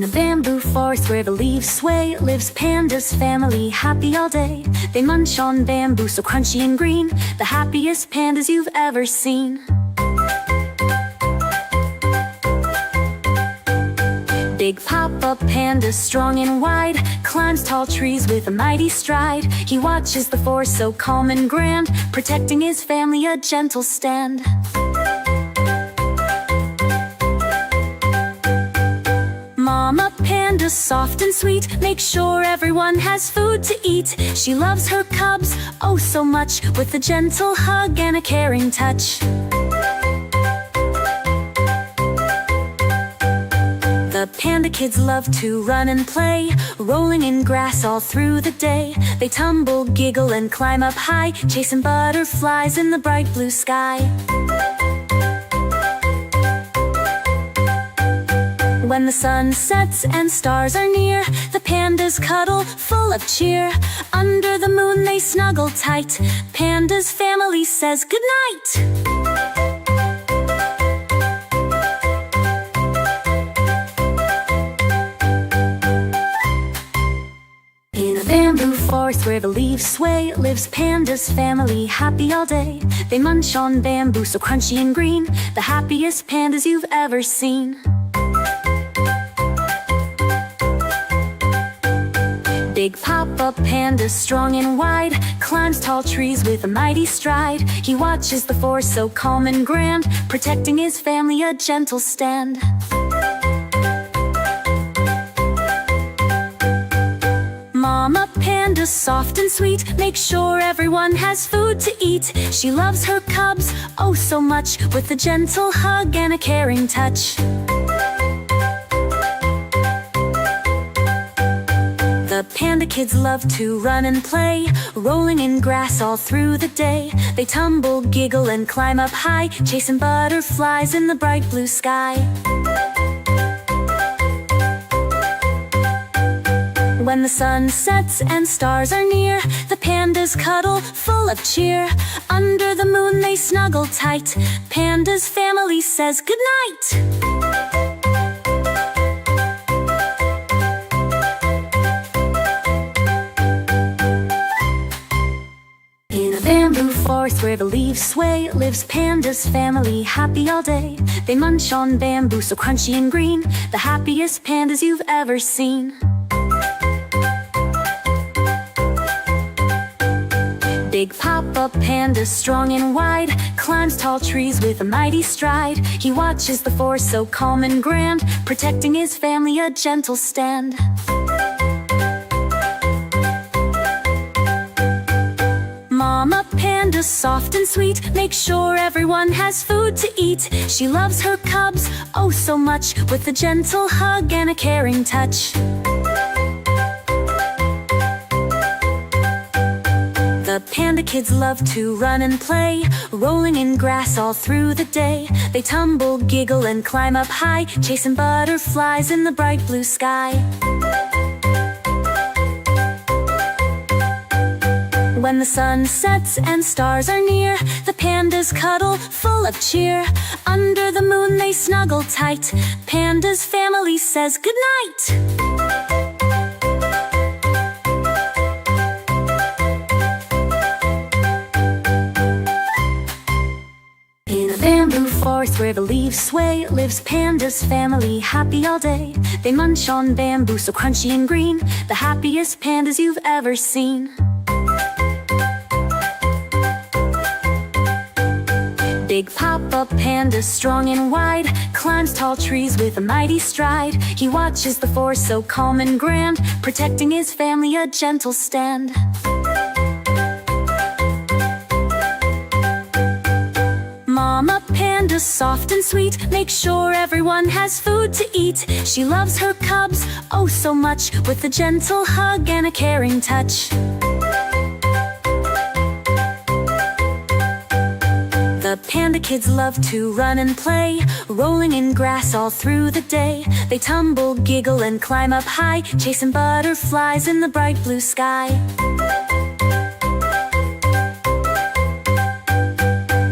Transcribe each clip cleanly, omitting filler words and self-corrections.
In a bamboo forest where the leaves sway, lives Panda's family, happy all day. They munch on bamboo so crunchy and green, the happiest pandas you've ever seen. Big Papa Panda, strong and wide, climbs tall trees with a mighty stride. He watches the forest so calm and grand, protecting his family a gentle stand. Mama Panda, soft and sweet, makes sure everyone has food to eat. She loves her cubs, oh so much, with a gentle hug and a caring touch. The panda kids love to run and play, rolling in grass all through the day. They tumble, giggle, and climb up high, chasing butterflies in the bright blue sky. When the sun sets and stars are near, the pandas cuddle, full of cheer. Under the moon they snuggle tight, Panda's family says goodnight. Bamboo forest where the leaves sway, lives Panda's family, happy all day. They munch on bamboo so crunchy and green, the happiest pandas you've ever seen. Big Papa Panda, strong and wide, climbs tall trees with a mighty stride. He watches the forest so calm and grand, protecting his family a gentle stand. Mama Panda, soft and sweet, makes sure everyone has food to eat. She loves her cubs, oh so much, with a gentle hug and a caring touch. The panda kids love to run and play, rolling in grass all through the day. They tumble, giggle, and climb up high, chasing butterflies in the bright blue sky. When the sun sets and stars are near, the pandas cuddle, full of cheer. Under the moon they snuggle tight, Panda's family says goodnight. In a bamboo forest where the leaves sway, lives Panda's family, happy all day. They munch on bamboo so crunchy and green, the happiest pandas you've ever seen. Big Papa Panda, strong and wide, climbs tall trees with a mighty stride. He watches the forest so calm and grand, protecting his family a gentle stand. Mama Panda, soft and sweet, makes sure everyone has food to eat. She loves her cubs, oh so much, with a gentle hug and a caring touch. The panda kids love to run and play, rolling in grass all through the day. They tumble, giggle, and climb up high, chasing butterflies in the bright blue sky. When the sun sets and stars are near, the pandas cuddle, full of cheer. Under the moon they snuggle tight, Panda's family says goodnight. Bamboo forest where the leaves sway, lives Panda's family, happy all day. They munch on bamboo so crunchy and green, the happiest pandas you've ever seen. Big Papa Panda, strong and wide, climbs tall trees with a mighty stride. He watches the forest so calm and grand, protecting his family a gentle stand. Mama Panda, soft and sweet, makes sure everyone has food to eat. She loves her cubs, oh so much, with a gentle hug and a caring touch. The panda kids love to run and play, rolling in grass all through the day. They tumble, giggle, and climb up high, chasing butterflies in the bright blue sky.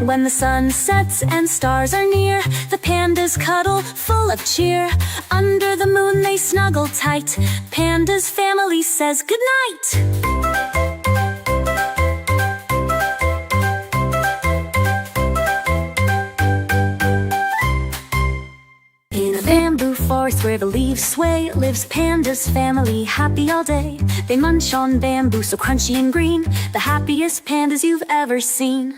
When the sun sets and stars are near, the pandas cuddle full of cheer. Under the moon they snuggle tight. Panda's family says goodnight. In a bamboo forest where the leaves sway, lives Panda's family, happy all day. They munch on bamboo so crunchy and green, the happiest pandas you've ever seen.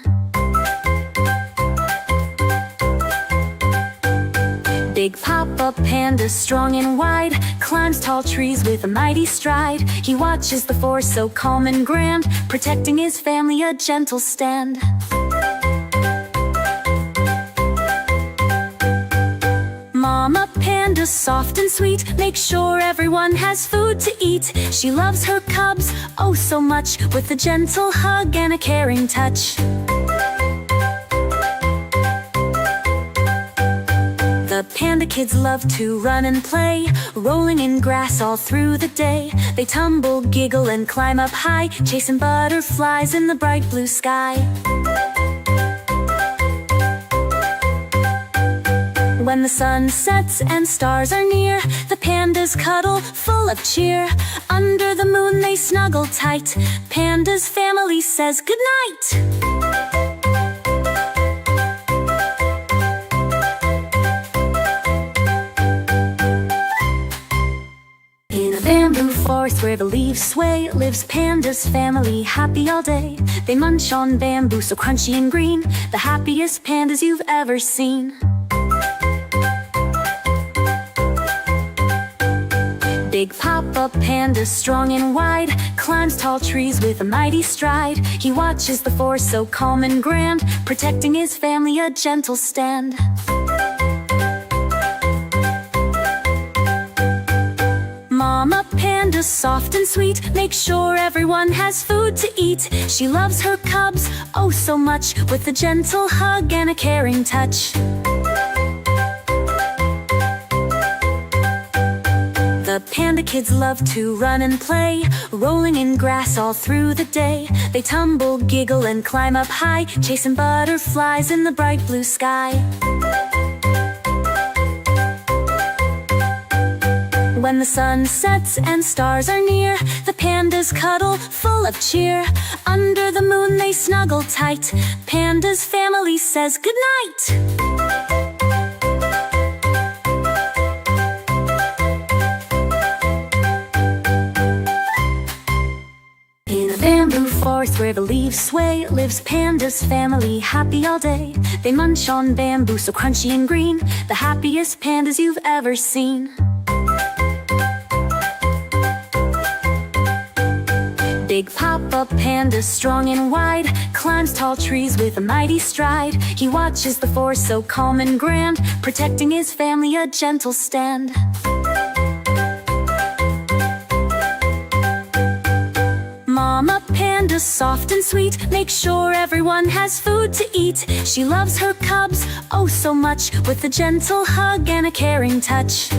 Big Papa Panda, strong and wide, climbs tall trees with a mighty stride. He watches the forest so calm and grand, protecting his family a gentle stand. Mama Panda, soft and sweet, makes sure everyone has food to eat. She loves her cubs, oh so much, with a gentle hug and a caring touch. The panda kids love to run and play, rolling in grass all through the day. They tumble, giggle, and climb up high, chasing butterflies in the bright blue sky. When the sun sets and stars are near, the pandas cuddle full of cheer. Under the moon they snuggle tight. Panda's family says goodnight. Bamboo forest where the leaves sway, lives Panda's family, happy all day. They munch on bamboo so crunchy and green, the happiest pandas you've ever seen. Big Papa Panda, strong and wide, climbs tall trees with a mighty stride. He watches the forest so calm and grand, protecting his family a gentle stand. Mama Panda, soft and sweet, makes sure everyone has food to eat. She loves her cubs, oh so much, with a gentle hug and a caring touch. The panda kids love to run and play, rolling in grass all through the day. They tumble, giggle, and climb up high, chasing butterflies in the bright blue sky. When the sun sets and stars are near, the pandas cuddle full of cheer. Under the moon they snuggle tight. Panda's family says goodnight. In a bamboo forest where the leaves sway, lives Panda's family, happy all day. They munch on bamboo so crunchy and green, the happiest pandas you've ever seen. Big Papa Panda, strong and wide, climbs tall trees with a mighty stride. He watches the forest so calm and grand, protecting his family a gentle stand. Mama Panda, soft and sweet, makes sure everyone has food to eat. She loves her cubs, oh so much, with a gentle hug and a caring touch.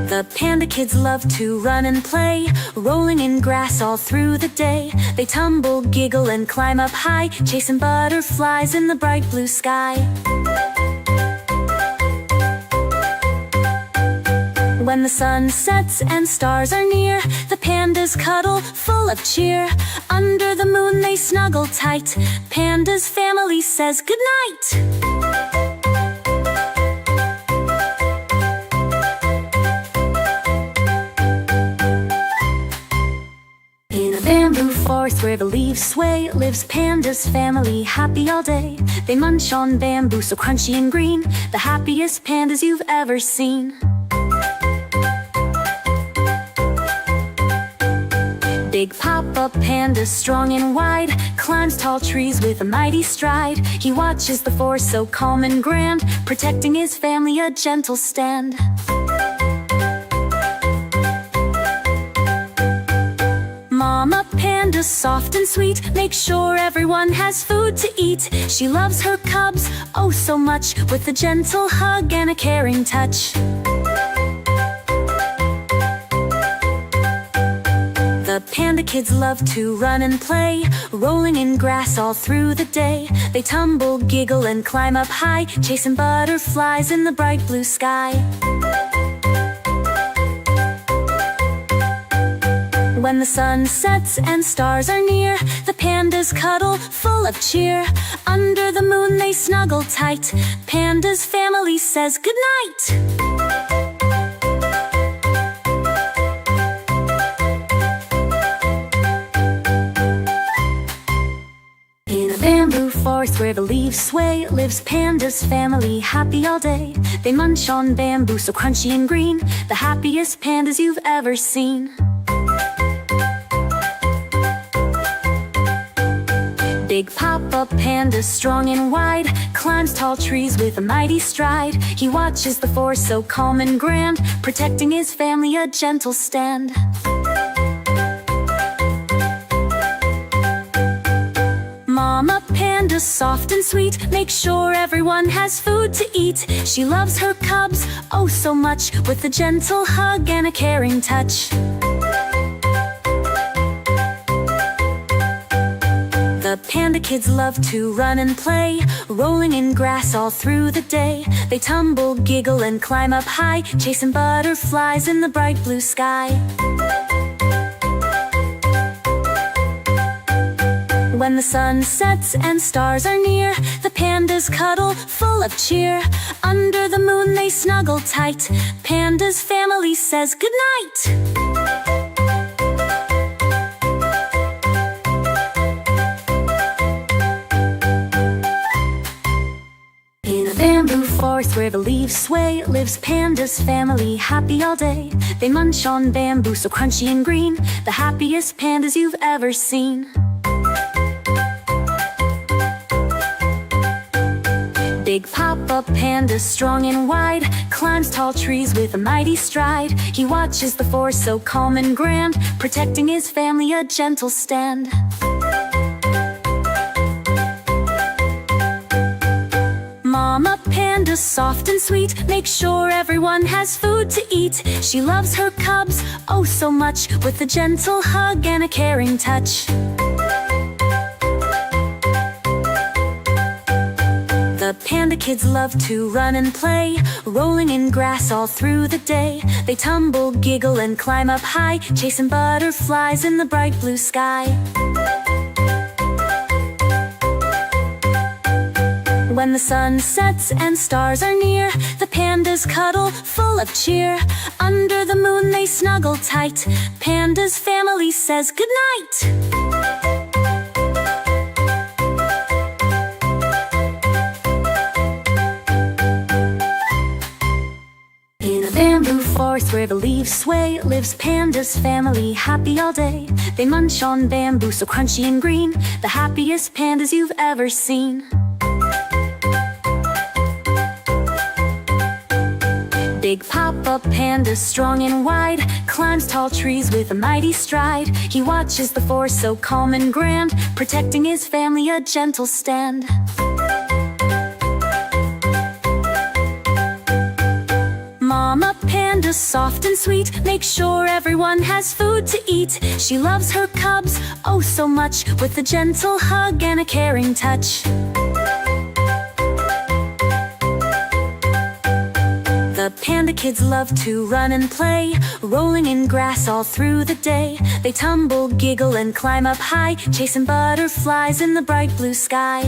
The panda kids love to run and play, rolling in grass all through the day. They tumble, giggle, and climb up high, chasing butterflies in the bright blue sky. When the sun sets and stars are near, the pandas cuddle full of cheer. Under the moon they snuggle tight. Panda's family says goodnight. Bamboo forest where the leaves sway, lives Panda's family, happy all day. They munch on bamboo so crunchy and green, the happiest pandas you've ever seen. Big Papa Panda, strong and wide, climbs tall trees with a mighty stride. He watches the forest so calm and grand, protecting his family a gentle stand. Mama Panda, soft and sweet, makes sure everyone has food to eat. She loves her cubs, oh so much, with a gentle hug and a caring touch. The panda kids love to run and play, rolling in grass all through the day. They tumble, giggle, and climb up high, chasing butterflies in the bright blue sky. When the sun sets and stars are near, the pandas cuddle, full of cheer. Under the moon they snuggle tight, Panda's family says goodnight. In a bamboo forest where the leaves sway, lives Panda's family, happy all day. They munch on bamboo so crunchy and green, the happiest pandas you've ever seen. Big Papa Panda, strong and wide, climbs tall trees with a mighty stride. He watches the forest so calm and grand, protecting his family a gentle stand. Mama Panda, soft and sweet, makes sure everyone has food to eat. She loves her cubs, oh so much, with a gentle hug and a caring touch. The panda kids love to run and play, rolling in grass all through the day. They tumble, giggle, and climb up high, chasing butterflies in the bright blue sky. When the sun sets and stars are near, the pandas cuddle, full of cheer. Under the moon they snuggle tight, Panda's family says goodnight. Bamboo forest where the leaves sway, lives Panda's family, happy all day. They munch on bamboo so crunchy and green, the happiest pandas you've ever seen. Big Papa Panda, strong and wide, climbs tall trees with a mighty stride. He watches the forest so calm and grand, protecting his family a gentle stand. Mama Panda, soft and sweet, makes sure everyone has food to eat. She loves her cubs, oh so much, with a gentle hug and a caring touch. The panda kids love to run and play, rolling in grass all through the day. They tumble, giggle, and climb up high, chasing butterflies in the bright blue sky. When the sun sets and stars are near, the pandas cuddle, full of cheer. Under the moon they snuggle tight, Panda's family says goodnight. In a bamboo forest where the leaves sway, lives Panda's family, happy all day. They munch on bamboo so crunchy and green, the happiest pandas you've ever seen. Big Papa Panda, strong and wide, climbs tall trees with a mighty stride. He watches the forest so calm and grand, protecting his family a gentle stand. Mama Panda, soft and sweet, makes sure everyone has food to eat. She loves her cubs, oh so much, with a gentle hug and a caring touch. The panda kids love to run and play, rolling in grass all through the day. They tumble, giggle, and climb up high, chasing butterflies in the bright blue sky.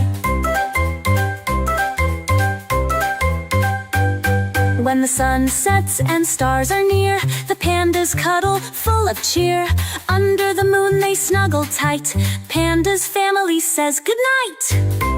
When the sun sets and stars are near, the pandas cuddle, full of cheer. Under the moon they snuggle tight, Panda's family says goodnight.